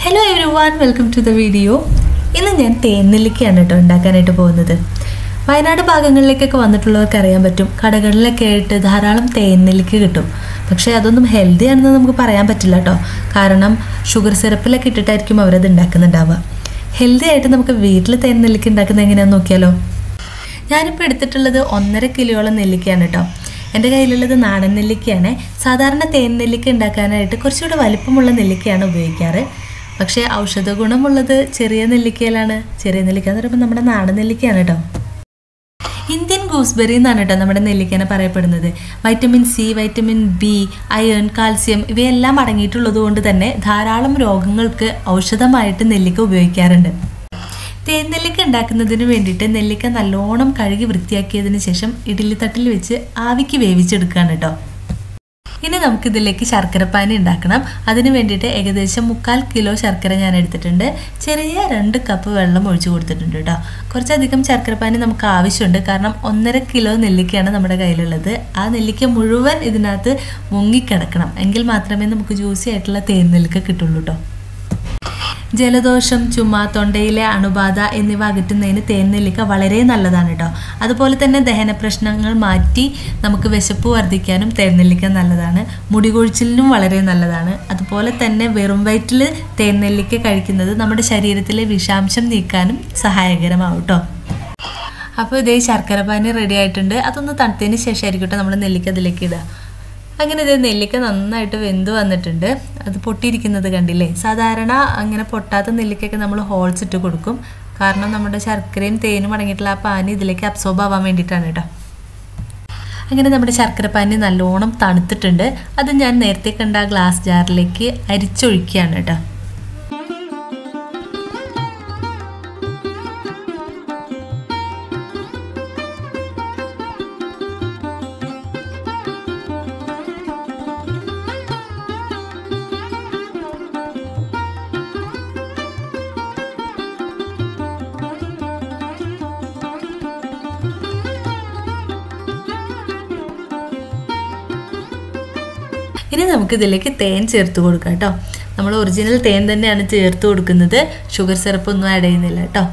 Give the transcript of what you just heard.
Hello everyone, welcome to the video. ഇന്ന് ഞാൻ തേൻനെല്ലിക്കയാണ് കേട്ടോ ഉണ്ടാക്കാനായിട്ട് പോകുന്നത്. വയനാട് ഭാഗങ്ങളിലേക്കൊക്കെ വന്നിട്ടുള്ളവർക്ക് അറിയാൻ പറ്റും, കടകളിലൊക്കെ ആയിട്ട് ധാരാളം തേൻനെല്ലിക്ക കിട്ടും. പക്ഷേ അതൊന്നും ഹെൽത്തി ആണെന്ന് നമുക്ക് പറയാൻ പറ്റില്ല കേട്ടോ. കാരണം ഷുഗർ സിറപ്പിലൊക്കെ ഇട്ടിട്ടായിരിക്കും അവരത് ഉണ്ടാക്കുന്നുണ്ടാവുക. ഹെൽത്തി ആയിട്ട് നമുക്ക് വീട്ടിൽ തേൻനെല്ലിക്ക ഉണ്ടാക്കുന്നത് എങ്ങനെയാണെന്ന് നോക്കിയാലോ. ഞാനിപ്പോൾ എടുത്തിട്ടുള്ളത് 1.5 കിലോയോളം നെല്ലിക്കയാണ് കേട്ടോ. എൻ്റെ കയ്യിലുള്ളത് നാടൻ നെല്ലിക്കയാണ്. സാധാരണ തേൻ നെല്ലിക്ക ഉണ്ടാക്കാനായിട്ട് കുറച്ചുകൂടെ വലിപ്പമുള്ള നെല്ലിക്കയാണ് ഉപയോഗിക്കാറ്. പക്ഷേ ഔഷധ ഗുണമുള്ളത് ചെറിയ നെല്ലിക്കയിലാണ്. ചെറിയ നെല്ലിക്ക എന്ന് പറയുമ്പോൾ നമ്മുടെ നാടൻ നെല്ലിക്കയാണ് കേട്ടോ. ഇന്ത്യൻ ഗൂസ്ബെറി എന്നാണ് കേട്ടോ നമ്മുടെ നെല്ലിക്കനെ പറയപ്പെടുന്നത്. Vitamin C, vitamin B, iron, calcium ഇവയെല്ലാം അടങ്ങിയിട്ടുള്ളത് കൊണ്ട് തന്നെ ധാരാളം രോഗങ്ങൾക്ക് ഔഷധമായിട്ട് നെല്ലിക്ക ഉപയോഗിക്കാറുണ്ട്. തേൻ നെല്ലിക്ക ഉണ്ടാക്കുന്നതിന് വേണ്ടിയിട്ട് നെല്ലിക്ക നല്ലോണം കഴുകി വൃത്തിയാക്കിയതിന് ശേഷം ഇഡ്ഡലിത്തട്ടിൽ വെച്ച് ആവിക്ക് വേവിച്ചെടുക്കുകയാണ് കേട്ടോ. ഇനി നമുക്കിതിലേക്ക് ശർക്കരപ്പാനി ഉണ്ടാക്കണം. അതിന് വേണ്ടിയിട്ട് ഏകദേശം 3/4 കിലോ ശർക്കര ഞാൻ എടുത്തിട്ടുണ്ട്. ചെറിയ 2 കപ്പ് വെള്ളം ഒഴിച്ചു കൊടുത്തിട്ടുണ്ട് കേട്ടോ. കുറച്ചധികം ശർക്കരപ്പാനി നമുക്ക് ആവശ്യമുണ്ട്. കാരണം 1.5 കിലോ നെല്ലിക്കയാണ് നമ്മുടെ കയ്യിലുള്ളത്. ആ നെല്ലിക്ക മുഴുവൻ ഇതിനകത്ത് മുങ്ങിക്കിടക്കണം. എങ്കിൽ മാത്രമേ നമുക്ക് ജ്യൂസി ആയിട്ടുള്ള തേൻ നെല്ലിക്ക കിട്ടുള്ളൂ കേട്ടോ. ജലദോഷം, ചുമ, തൊണ്ടയിലെ അണുബാധ എന്നിവ അകറ്റുന്നതിന് തേൻ നെല്ലിക്ക വളരെ നല്ലതാണ് കേട്ടോ. അതുപോലെ തന്നെ ദഹന പ്രശ്നങ്ങൾ മാറ്റി നമുക്ക് വിശപ്പ് വർദ്ധിക്കാനും തേൻ നെല്ലിക്ക നല്ലതാണ്. മുടികൊഴിച്ചിലിനും വളരെ നല്ലതാണ്. അതുപോലെ തന്നെ വെറും വയറ്റിൽ തേൻ നെല്ലിക്ക കഴിക്കുന്നത് നമ്മുടെ ശരീരത്തിലെ വിഷാംശം നീക്കാനും സഹായകരമാവും കേട്ടോ. അപ്പോൾ ഇതേ ശർക്കരപ്പാനി റെഡി ആയിട്ടുണ്ട്. അതൊന്ന് തണുത്തതിന് ശേഷമായിരിക്കും നമ്മൾ നെല്ലിക്ക അതിലേക്ക് ഇടുക. അങ്ങനെ ഇതേ നെല്ലിക്ക നന്നായിട്ട് വെന്ത് വന്നിട്ടുണ്ട്. അത് പൊട്ടിയിരിക്കുന്നത് കണ്ടില്ലേ. സാധാരണ അങ്ങനെ പൊട്ടാത്ത നെല്ലിക്കൊക്കെ നമ്മൾ ഹോൾസ് ഇട്ട് കൊടുക്കും. കാരണം നമ്മുടെ ശർക്കരയും തേനും അടങ്ങിയിട്ടുള്ള ആ പാനി ഇതിലേക്ക് അബ്സോർബ് ആവാൻ വേണ്ടിയിട്ടാണ് കേട്ടോ. അങ്ങനെ നമ്മുടെ ശർക്കരപ്പാനി നല്ലോണം തണുത്തിട്ടുണ്ട്. അത് ഞാൻ നേരത്തെ കണ്ട ഗ്ലാസ് ജാറിലേക്ക് അരിച്ചൊഴിക്കുകയാണ് കേട്ടോ. ഇനി നമുക്കിതിലേക്ക് തേൻ ചേർത്ത് കൊടുക്കാം കേട്ടോ. നമ്മൾ ഒറിജിനൽ തേൻ തന്നെയാണ് ചേർത്ത് കൊടുക്കുന്നത്. ഷുഗർ സിറപ്പൊന്നും ആഡ് ചെയ്യുന്നില്ല കേട്ടോ.